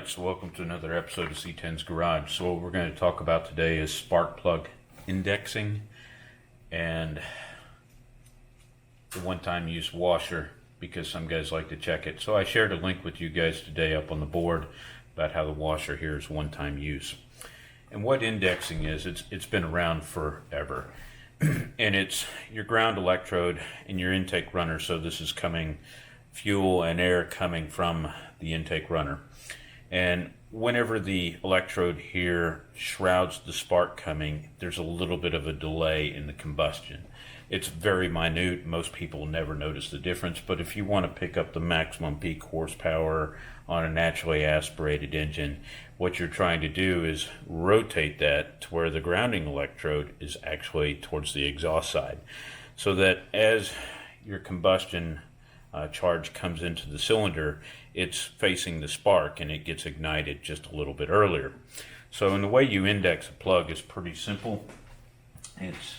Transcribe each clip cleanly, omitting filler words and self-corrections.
so welcome to another episode of C10's Garage. So what we're going to talk about today is spark plug indexing and the one-time use washer, because some guys like to check it. So I shared a link with you guys today up on the board about how the washer here is one-time use. And what indexing is, it's been around forever. And it's your ground electrode and your intake runner. So this is coming fuel and air coming from the intake runner. And whenever the electrode here shrouds the spark coming, there's a little bit of a delay in the combustion. It's very minute. Most people never notice the difference, but if you want to pick up the maximum peak horsepower on a naturally aspirated engine, what you're trying to do is rotate that to where the grounding electrode is actually towards the exhaust side, so that as your combustion charge comes into the cylinder, it's facing the spark and it gets ignited just a little bit earlier. So in the way you index a plug is pretty simple. It's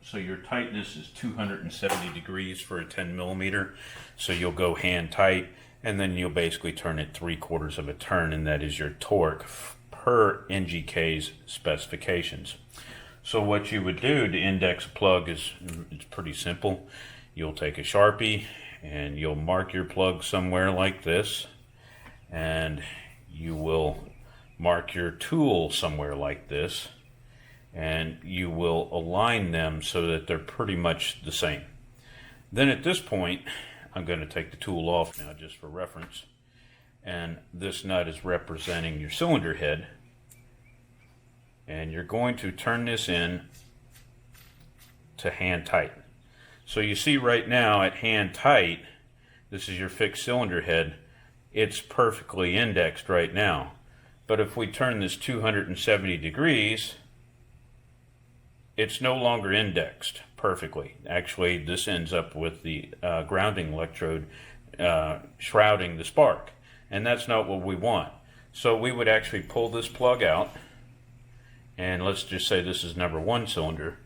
so your tightness is 270 degrees for a 10 millimeter. So you'll go hand tight, and then you'll basically turn it 3/4 of a turn, and that is your torque per NGK's specifications. So what you would do to index a plug is it's pretty simple. You'll take a Sharpie and you'll mark your plug somewhere like this, and you will mark your tool somewhere like this, and you will align them so that they're pretty much the same. Then at this point, I'm going to take the tool off now just for reference, and this nut is representing your cylinder head, and you're going to turn this in to hand tight. So you see right now at hand tight, this is your fixed cylinder head, it's perfectly indexed right now. But if we turn this 270 degrees, it's no longer indexed perfectly. Actually, this ends up with the grounding electrode shrouding the spark, and that's not what we want. So we would actually pull this plug out, and let's just say this is number 1 cylinder.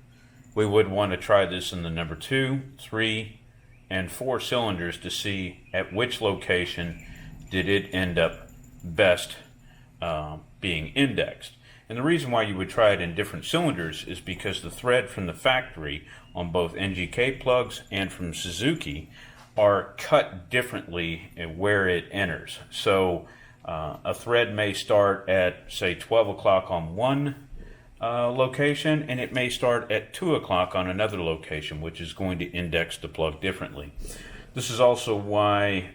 We would want to try this in the number 2, 3, and 4 cylinders to see at which location did it end up best being indexed. And the reason why you would try it in different cylinders is because the thread from the factory on both NGK plugs and from Suzuki are cut differently where it enters. So a thread may start at, say, 12 o'clock on one location, and it may start at 2 o'clock on another location, which is going to index the plug differently. This is also why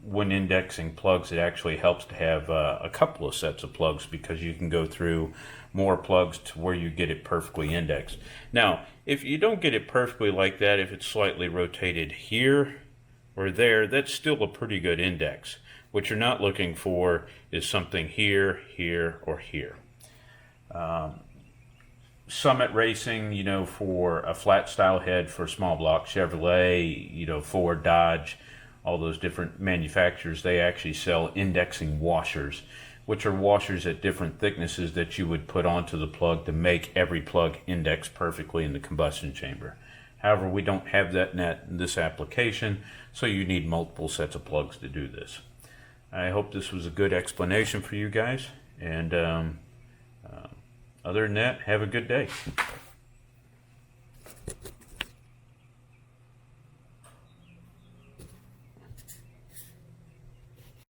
when indexing plugs, it actually helps to have a couple of sets of plugs, because you can go through more plugs to where you get it perfectly indexed. Now, if you don't get it perfectly like that, if it's slightly rotated here or there, that's still a pretty good index. What you're not looking for is something here, here, or here. Summit Racing, for a flat style head for small block Chevrolet, Ford, Dodge, all those different manufacturers, they actually sell indexing washers, which are washers at different thicknesses that you would put onto the plug to make every plug index perfectly in the combustion chamber. However, we don't have that in this application, so you need multiple sets of plugs to do this. I hope this was a good explanation for you guys, and other than that, have a good day.